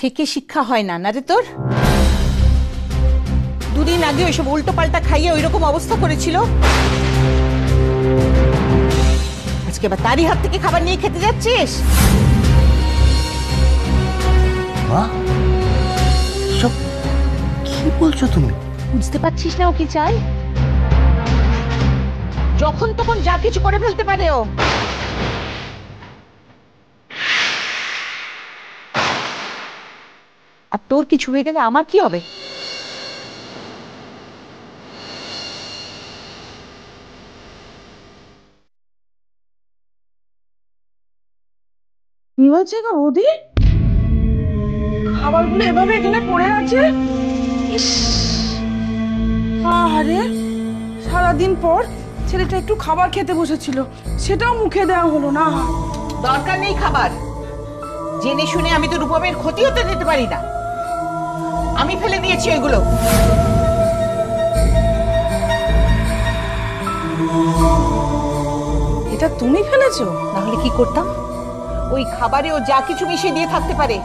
থেকে শিক্ষা হয় না, না রে তোর? দুদিন আগে ওইসব উল্টো পাল্টা খাইয়ে ওই রকম অবস্থা করেছিল, আজকে আবার তারই হাত থেকে খাবার নিয়ে খেতে যাচ্ছিস। মা, সব কি বলছো তুমি? বুঝতে পারছিস না ও কি চাই? যখন তখন যা কিছু করে ফেলতে পারে ও। আর তোর কিছু হয়ে গেলে আমার কি হবে? কি হয়েছে গো বৌদি? খাবারগুলো এভাবে এখানে পড়ে আছে। আরে সারাদিন পর ছেলেটা একটু খাবার খেতে বসেছিল, সেটাও মুখে দেওয়া হলো না। দরকার নেই খাবার, জেনে শুনে আমি তো রূপমের ক্ষতি হতে দিতে পারি না। আমি ফেলে দিয়েছি ওইগুলো। এটা তুমি ফেলেছো? না হলে কি করতাম? ওই খাবারে ও যা কিছু মিশিয়ে দিয়ে থাকতে পারে।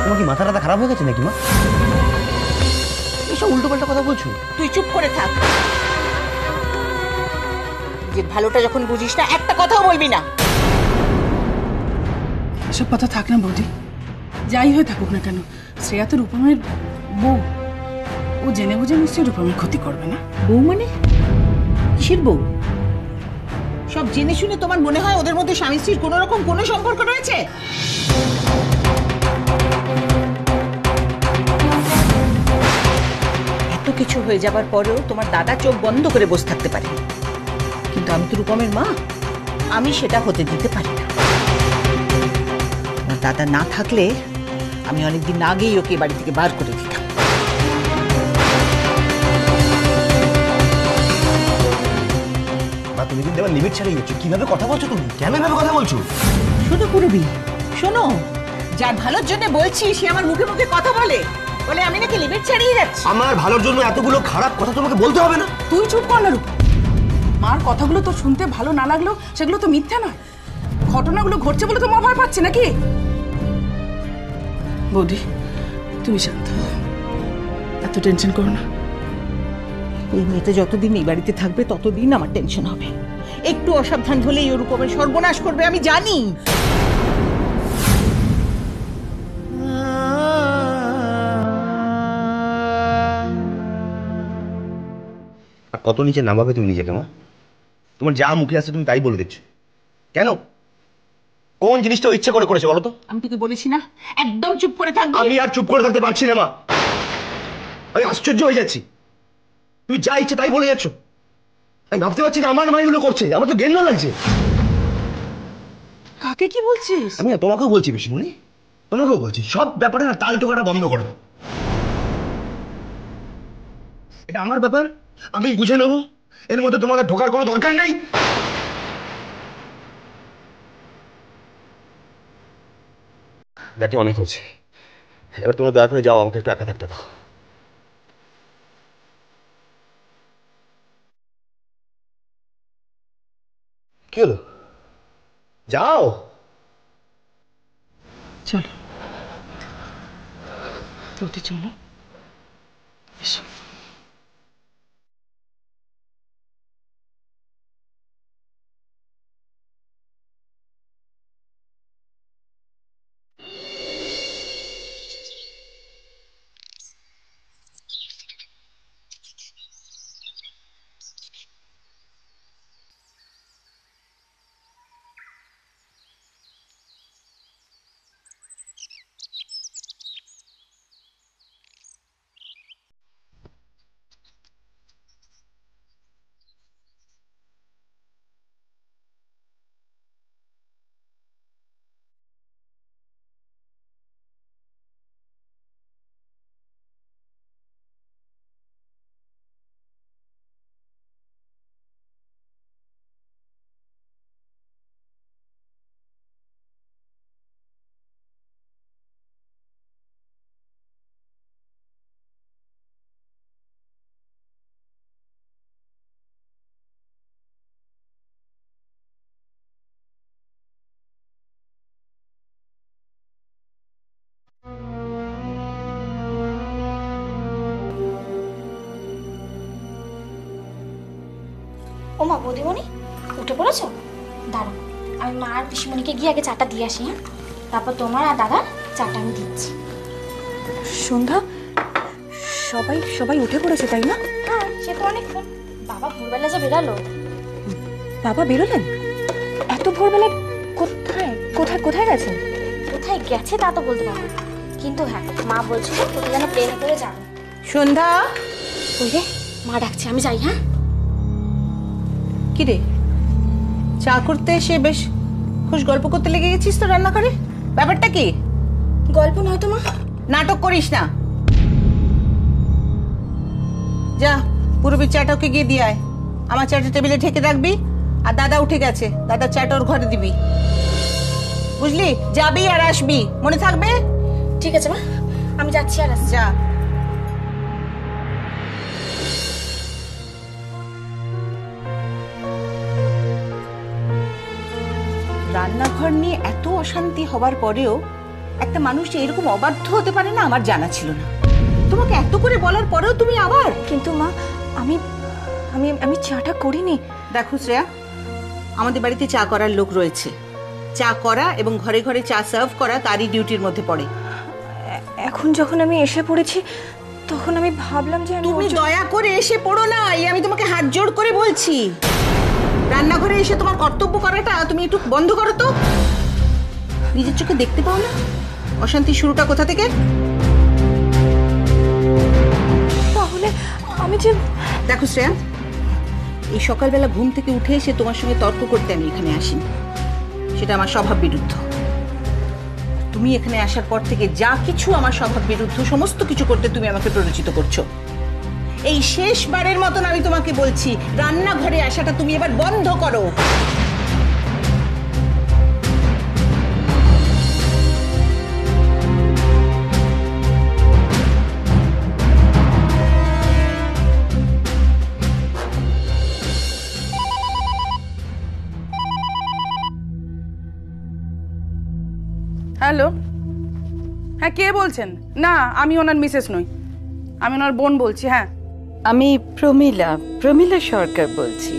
তোমার কি মাথা টাথা খারাপ হয়ে গেছে নাকি মা? এসব উল্টো পাল্টা কথা বলছো। তুই চুপ করে থাক। যে ভালোটা যখন বুঝিস না, একটা কথাও বলবি না। এসব কথা থাক না বৌদি, যাই হয়ে থাকুক না কেন, শ্রেয়া তো রূপমের বউ। ও জেনে বুঝে নিশ্চয়ই রূপমের ক্ষতি করবে না। বউ মানে কিসের বউ? সব জেনে শুনে তোমার মনে হয় ওদের মধ্যে স্বামী স্ত্রীর কোন রকম কোনো সম্পর্ক রয়েছে? এত কিছু হয়ে যাবার পরেও তোমার দাদা চোখ বন্ধ করে বসে থাকতে পারে, কিন্তু আমি তো রূপমের মা, আমি সেটা হতে দিতে পারি না। আমার দাদা না থাকলে আমি অনেকদিন আগেই ওকে বাড়ি থেকে বার করে দিতাম। তুমি কিন্তু এবার লিমিট ছাড়িয়ে যাচ্ছ। কিভাবে কথা বলছো তুমি? কেন এভাবে কথা বলছো? শোনো পুরবি, শোনো, যার ভালোর জন্য বলছি সে আমার মুখে মুখে কথা বলে বলে আমি নাকি লিমিট ছাড়িয়ে যাচ্ছি। আমার ভালোর জন্য এতগুলো খারাপ কথা তোমাকে বলতে হবে না। তুই চুপ কর না রূপম। মার কথাগুলো তো শুনতে ভালো না লাগলেও সেগুলো তো মিথ্যা নয়। ঘটনাগুলো ঘটছে বলে তো মা ভয় পাচ্ছে নাকি? বৌদি তুমি শান্ত হও, এত টেনশন করো না। এই মেয়েটা যতদিন এই বাড়িতে থাকবে ততদিন আমার টেনশন হবে। একটু অসাবধান হলেই ওর রূপমের সর্বনাশ করবে, আমি জানি। আর কত নিচে নামাবে তুমি নিজেকে মা? তোমার যা মুখে আসছে তুমি তাই বলে দিচ্ছ কেন? কোন জিনিসটা ইচ্ছে করে করেছে বলো তো? আমি তোকে বলেছি না একদম চুপ করে থাকবি। আমি আর চুপ করে থাকতে পারছি না মা। আমি আশ্চর্য হয়ে যাচ্ছি, তুমি যা ইচ্ছে তাই বলে যাচ্ছ। আমি ভাবতে পারছি না আমার মা এগুলো করছে, আমার তো ঘেন্না লাগছে। কাকে কি বলছিস? আমি না তোমাকেও বলছি পিসিমণি, তোমাকেও বলছি, সব ব্যাপারে না তাল টোকাটা বন্ধ করো। এটা আমার ব্যাপার, আমি বুঝে নেবো, এর মধ্যে তোমাদের ঢোকার কোনো দরকার নেই। দেখি অনেক হচ্ছে, এবার তোমরা দয়া করে যাও, আমাকে একটু একা থাকতে দাও। কি হলো? যাও। চলো বৌদি, চলো এসো। ও মা, বৌদিমণি উঠে পড়েছো? দাঁড়াও, আমি মা আর পিসিমণিকে গিয়ে আগে চাটা দিয়ে আসি। হ্যাঁ, তারপর তোমার আর দাদার চাটা আমি দিচ্ছি। সন্ধ্যা, সবাই সবাই উঠে পড়েছে তাই না? হ্যাঁ, সে তো অনেকক্ষণ। বাবা ভোরবেলা যে বেরালো। বাবা বেরোলেন এত ভোরবেলায়? কোথায় কোথায় কোথায় গেছেন? কোথায় গেছে তা তো বলতে পারবো না, কিন্তু হ্যাঁ মা বলছিল কোথায় যেন প্লেনে করে যাবে। সন্ধ্যা, ওই রে, মা ডাকছে, আমি যাই। হ্যাঁ, কি রে, চা করতে এসে বেশ খুশ গল্প করতে লেগে গেছিস তো রান্না করে? ব্যাপারটা কি? গল্প নয় তো মা। নাটক করিস না, যা পুরবীর চাটা ওকে গিয়ে দিয়ে আয়। আমার চাটা টেবিলে ঠেকে রাখবি, আর দাদা উঠে গেছে, দাদার চাটা ওর ঘরে দিবি, বুঝলি? যাবি আর আসবি, মনে থাকবে? ঠিক আছে মা, আমি যাচ্ছি আর আসছি। যা। রান্নাঘর নিয়ে এত অশান্তি হবার পরেও একটা মানুষ যে এরকম অবাধ্য হতে পারে না আমার জানা ছিল না। তোমাকে এত করে বলার পরেও তুমি আবার। কিন্তু মা, আমি আমি আমি চাটা করিনি। দেখো শ্রেয়া, আমাদের বাড়িতে চা করার লোক রয়েছে, চা করা এবং ঘরে ঘরে চা সার্ভ করা তারই ডিউটির মধ্যে পড়ে। এখন যখন আমি এসে পড়েছি তখন আমি ভাবলাম যে তুমি দয়া করে এসে পড়ো না, এই আমি তোমাকে হাত জোড় করে বলছি। রান্নাঘরে এসে তোমার কর্তব্য করাটা তুমি একটু বন্ধ করো তো। নিজের চোখে দেখতে পাও না অশান্তির শুরুটা কোথা থেকে? তাহলে আমি যে... দেখো শ্রেয়া, এই সকালবেলা ঘুম থেকে উঠে এসে তোমার সঙ্গে তর্ক করতে আমি এখানে আসিনি, সেটা আমার স্বভাব বিরুদ্ধ। তুমি এখানে আসার পর থেকে যা কিছু আমার স্বভাব বিরুদ্ধ সমস্ত কিছু করতে তুমি আমাকে প্ররোচিত করছো। এই শেষবারের মতন আমি তোমাকে বলছি, রান্নাঘরে আসাটা তুমি এবার বন্ধ করো। হ্যালো, হ্যাঁ কে বলছেন? না, আমি ওনার মিসেস নই, আমি ওনার বোন বলছি। হ্যাঁ, আমি প্রমীলা সরকার বলছি।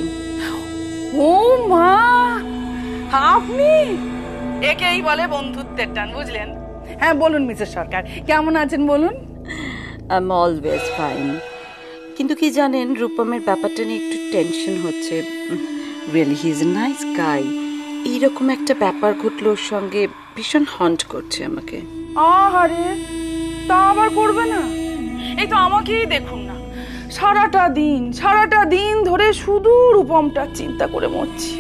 ও মা, আপনি? একেই বলে বন্ধুত্বের টান, বুঝলেন? হ্যাঁ বলুন মিসেস সরকার, কেমন আছেন বলুন? I am always fine. কিন্তু কি জানেন, রূপমের ব্যাপারটা নিয়ে একটু টেনশন হচ্ছে। Really he is a nice guy. এইরকম একটা ব্যাপার ঘটলো ওর সঙ্গে, ভীষণ হন্ট করছে আমাকে। আহারে, তা আবার করবে না? এই তো আমাকেই দেখুন না, সারাটা দিন ধরে শুধু রূপমটা চিন্তা করে মরছি।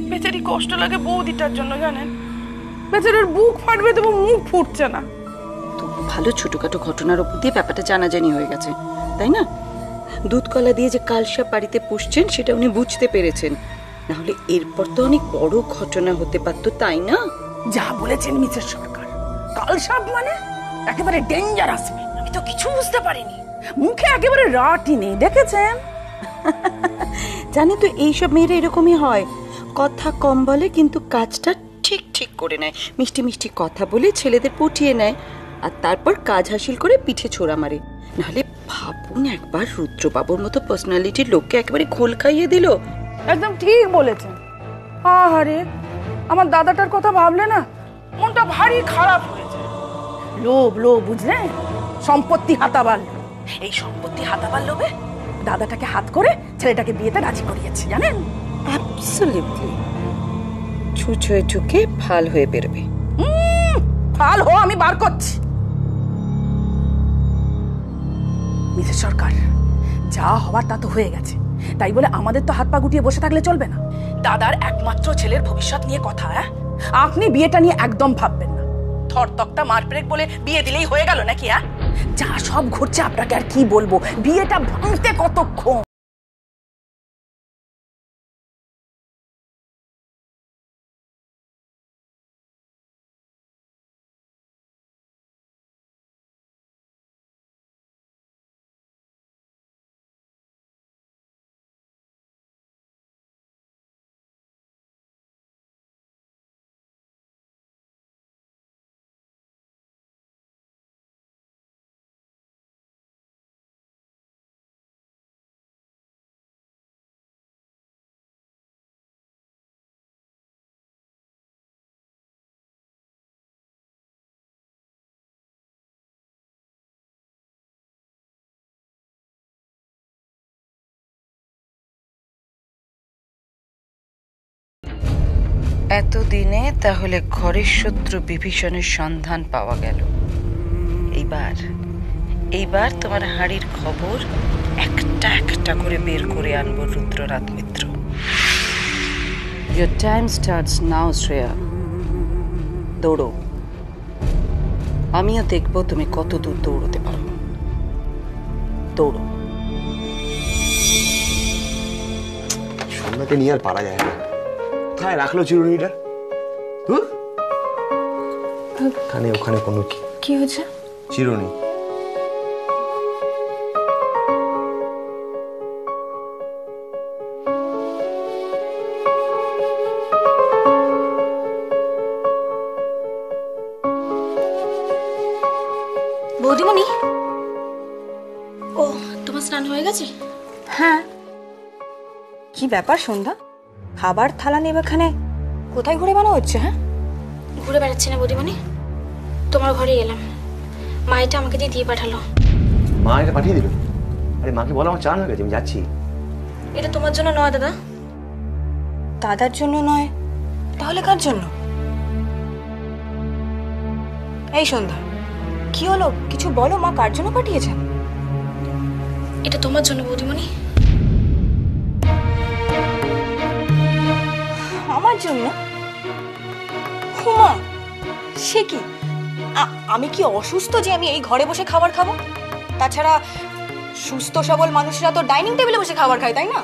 বেচারি কষ্ট লাগে বৌদিটার জন্য, জানেন? বেচারির বুক ফাটবে তবু মুখ ফুটছে না। তো ভালো ছোটখাটো ঘটনার ওপর দিয়ে ব্যাপারটা জানাজানি হয়ে গেছে, তাই না? দুধ কলা দিয়ে যে কালসাপ বাড়িতে পুষছেন সেটা উনি বুঝতে পেরেছেন, না হলে এরপর তো অনেক বড় ঘটনা হতে পারতো, তাই না? যা বলেছেন মিসেস সরকার, কালসাপ মানে একেবারে ডেঞ্জারাস। আমি তো কিছু বুঝতে পারিনি, মুখে একেবারে রাটই নেই, দেখেছেন? জানি তো, এইসব মেয়েরা এরকমই হয়, কথা কম বলে কিন্তু কাজটা ঠিক ঠিক করে নেয়। মিষ্টি মিষ্টি কথা বলে ছেলেদের পটিয়ে নেয়, আর তারপর কাজ হাসিল করে পিঠে ছোড়া মারে। নাহলে ভাবুন একবার, রুদ্রবাবুর মতো পার্সোনালিটির লোককে একেবারে খোল খাইয়ে দিল। একদম ঠিক বলেছেন। আহারে, আমার দাদাটার কথা ভাবলে না মনটা ভারী খারাপ হয়েছে। লোভ বুঝলেন, সম্পত্তি হাতাবার লোভ। এই সম্পত্তি হাতাবার লোভে দাদাটাকে হাত করে ছেলেটাকে বিয়েতে রাজি করিয়েছে, জানেন? অ্যাবসলিউটলি। ছুঁচ হয়ে ঢুকে ফাল হয়ে বেরোবে। ফাল আমি বার করছি। মিসেস সরকার, যা হওয়ার তা তো হয়ে গেছে, তাই বলে আমাদের তো হাত পা গুটিয়ে বসে থাকলে চলবে না। দাদার একমাত্র ছেলের ভবিষ্যৎ নিয়ে কথা। আপনি বিয়েটা নিয়ে একদম ভাববেন না। থর তক্তা মার ব্রেক বলে বিয়ে দিলেই হয়ে গেল নাকি? যা সব ঘটছে আপনাকে আর কি বলবো, বিয়েটা ভাঙতে কতক্ষণ। এতদিনে তাহলে ঘরের শত্রু বিভীষণের সন্ধান পাওয়া গেল। এইবার এইবার তোমার হাড়ির খবর একটা একটা করে বের করে আনবো রুদ্রনাথ মিত্র। Your time starts now, Shreya. দৌড়ো, আমিও দেখবো তুমি কত দূর দৌড়তে পারো। দৌড়ো। সন্ধ্যাকে নিয়ে আর পারা যায় না। কোথায় রাখলো চিরুনিটা? ওখানে ওখানে কোনো কি হয়েছে? চিরুনি। বৌদিমণি, ও তোমার স্নান হয়ে গেছে? হ্যাঁ। কি ব্যাপার সন্ধ্যা, খাবার থালা নেবে এখানে কোথায় ঘুরে বানা হচ্ছে? হ্যাঁ, ঘুরে বেড়াচ্ছি না বৌদিমণি, তোমার ঘরে এলাম। মা এটা আমাকে দিয়ে পাঠালো। মা এটা পাঠিয়ে দিল? আরে মাকে বলো আমার চান হয়ে গেছে, আমি যাচ্ছি। এটা তোমার জন্য নয় দাদা। দাদার জন্য নয় তাহলে কার জন্য? এই সন্ধ্যা, কি হলো কিছু বলো, মা কার জন্য পাঠিয়েছেন? এটা তোমার জন্য বৌদিমণি। আমার জন্য? হুমা, সে কি? আমি কি অসুস্থ যে আমি এই ঘরে বসে খাবার খাবো? তাছাড়া সুস্থ সবল মানুষরা তো ডাইনিং টেবিলে বসে খাবার খায়, তাই না?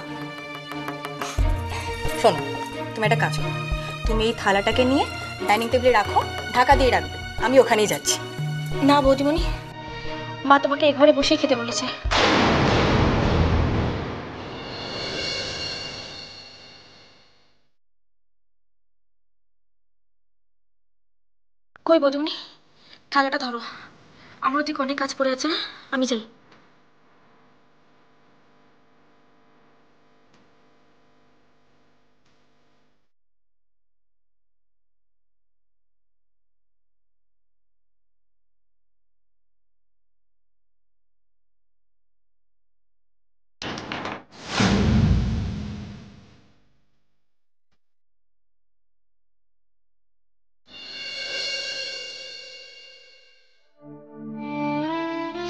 শোনো, তুমি একটা কাজ করো, তুমি এই থালাটাকে নিয়ে ডাইনিং টেবিলে রাখো, ঢাকা দিয়ে রাখবে, আমি ওখানেই যাচ্ছি। না বৌদিমণি, মা তোমাকে এ ঘরে বসে খেতে বলেছে। কই বৌদিমণি, থালাটা ধরো, আমার ওদিকে অনেক কাজ পড়ে আছে, আমি যাই।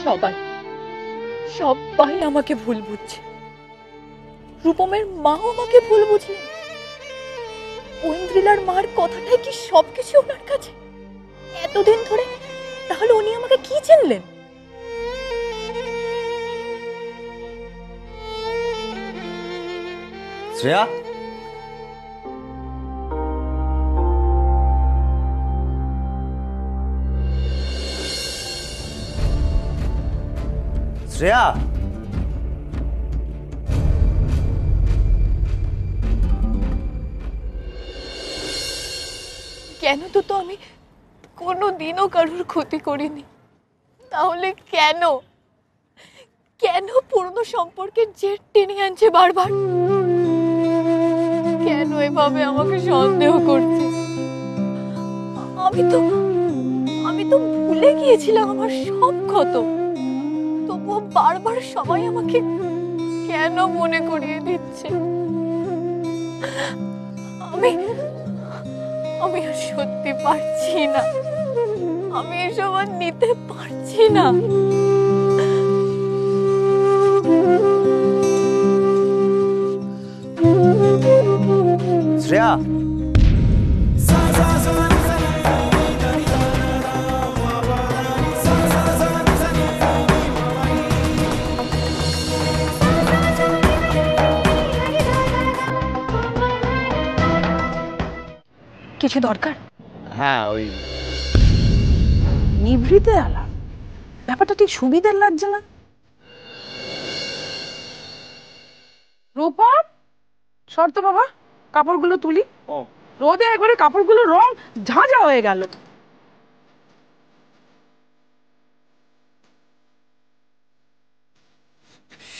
সবাই সবাই আমাকে ভুল বুঝছে। রূপমের মাও আমাকে ভুল বুঝলেন। ঐন্দ্রিলার মার কথাটাই কি সবকিছু ওনার কাছে এতদিন ধরে? তাহলে উনি আমাকে কি চিনলেন? শ্রেয়া, শ্রেয়া, কেন তো আমি কোনোদিনও কারোর ক্ষতি করিনি, তাহলে কেন কেন পুরনো সম্পর্কের জের টেনে আনছে বারবার? কেন এভাবে আমাকে সন্দেহ করছে? আমি তো ভুলে গিয়েছিলাম আমার সব ক্ষত, তবুও বারবার সবাই আমাকে কেন মনে করিয়ে দিচ্ছে? আমি আর সত্যি পারছি না, আমি এসব আর নিতে পারছি না। শ্রেয়া, কিছু দরকার? হ্যাঁ ওই নিভৃতে আলাপ, ব্যাপারটা ঠিক সুবিধার লাগছে না। রূপা, শর্ত বাবা, কাপড়গুলো তুলি। রোদে একবারে কাপড়গুলো রং ঝাঁঝা হয়ে গেল।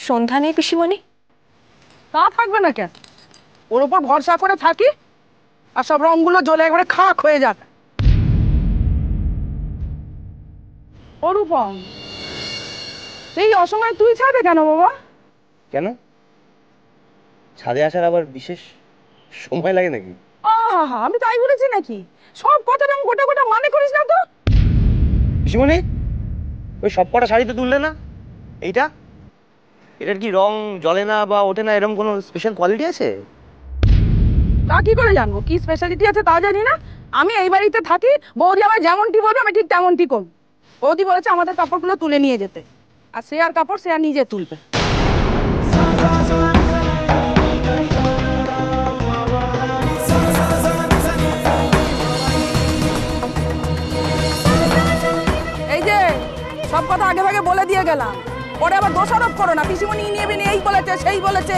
সন্ধ্যা নেই পিসিমণি? তা থাকবে না কেন, ওর উপর ভরসা করে থাকি আর সব রংগুলো জ্বলে একবারে খাক হয়ে যাক। অনুপম, এই অসময় তুই ছাদে কেন বাবা? কেন ছাদে আসার আবার বিশেষ সময় লাগে নাকি? আহা, আমি তাই বলেছি নাকি? সব কথা আমি গোটা গোটা মানে করিস না তো। পিসিমণি, ওই সব কটা শাড়ি তো তুললে না, এইটা এটার কি রং জ্বলে না বা ওঠে না এরকম কোনো স্পেশাল কোয়ালিটি আছে? তা কি করে জানবো কি স্পেশালিটি আছে তা জানি না। আমি এই বাড়িতে থাকি, বৌদি আমার যেমনটি বলবে আমি ঠিক তেমনটি করব। বৌদি বলেছে আমাদের কাপড়গুলো তুলে নিয়ে যেতে, আর সে আর কাপড় সে আর নিজে তুলবে। এই যে সব কথা আগে ভাগে বলে দিয়ে গেলাম, পরে আবার দোষারোপ করো না, পিসিমণি নিয়ে বিনি এই বলেছে সেই বলেছে।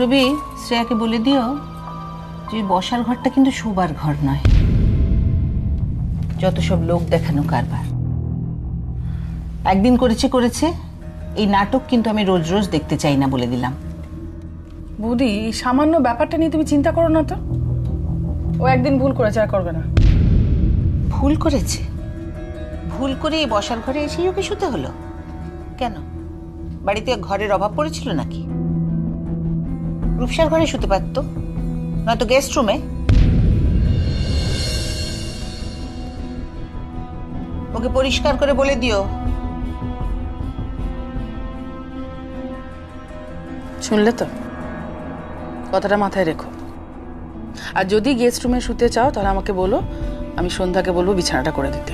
রবি, শ্রেয়াকে বলে দিও যে বসার ঘরটা কিন্তু শোবার ঘর নয়, যত সব লোক দেখানো কারবার। একদিন করেছে করেছে, এই নাটক কিন্তু আমি রোজ রোজ দেখতে চাই না বলে দিলাম। বৌদি এই সামান্য ব্যাপারটা নিয়ে তুমি চিন্তা করো না তো। ও একদিন ভুল করেছে, আর করবে না। ভুল করেছে? ভুল করে এই বসার ঘরে এসেই ওকে শুতে হলো কেন? বাড়িতে ঘরের অভাব পড়েছিল নাকি? রূপসার ঘরে শুতে পারতো, নয়তো গেস্ট রুমে। ওকে পরিষ্কার করে বলে দিও। শুনলে তো, কথাটা মাথায় রেখো। আর যদি গেস্ট রুমে শুতে চাও তাহলে আমাকে বলো, আমি সন্ধ্যাকে বলবো বিছানাটা করে দিতে।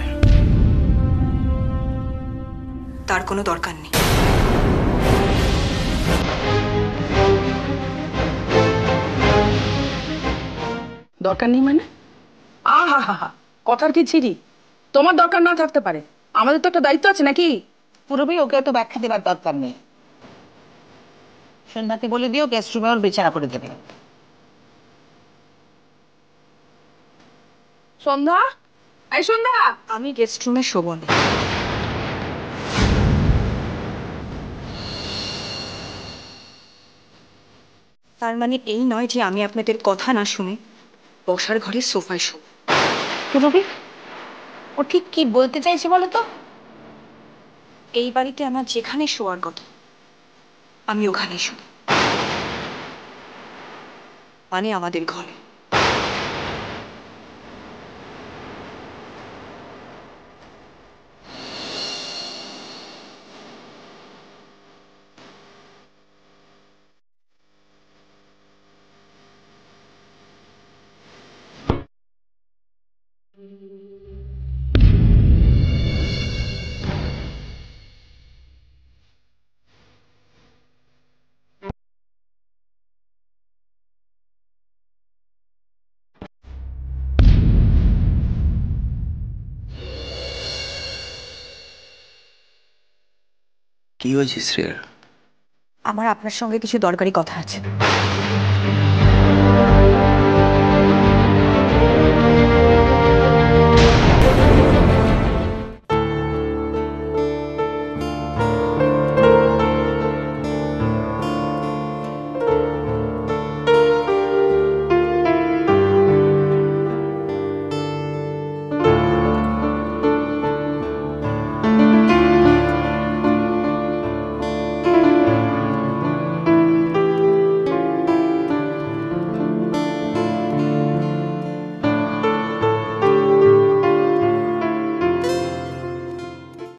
তার কোনো দরকার নেই। দরকার নেই মানে? আহা হা হা, কথার কি ছিরি? তোমার দরকার না থাকতে পারে, আমাদের তো একটা দায়িত্ব আছে নাকি? পুরোপুরি ওকে তো ব্যাখ্যা দেবার দরকার নেই। সন্ধ্যাকে বলে দিও গেস্ট রুমে ওর বিছানা করে দেবে। সন্ধ্যা, এই সন্ধ্যা। আমি গেস্ট রুমে শোবো না। তার মানে এই নয় যে আমি আপনাদের কথা না শুনে বসার ঘরে সোফায় শোব। পুরোপুরি ও ঠিক কি বলতে চাইছে বলো তো? এই বাড়িতে আমার যেখানে শোয়ার কথা আমি ওখানেই শোব, মানে আমাদের ঘরে। কি হয়েছে শ্রেয়ার? আমার আপনার সঙ্গে কিছু দরকারি কথা আছে।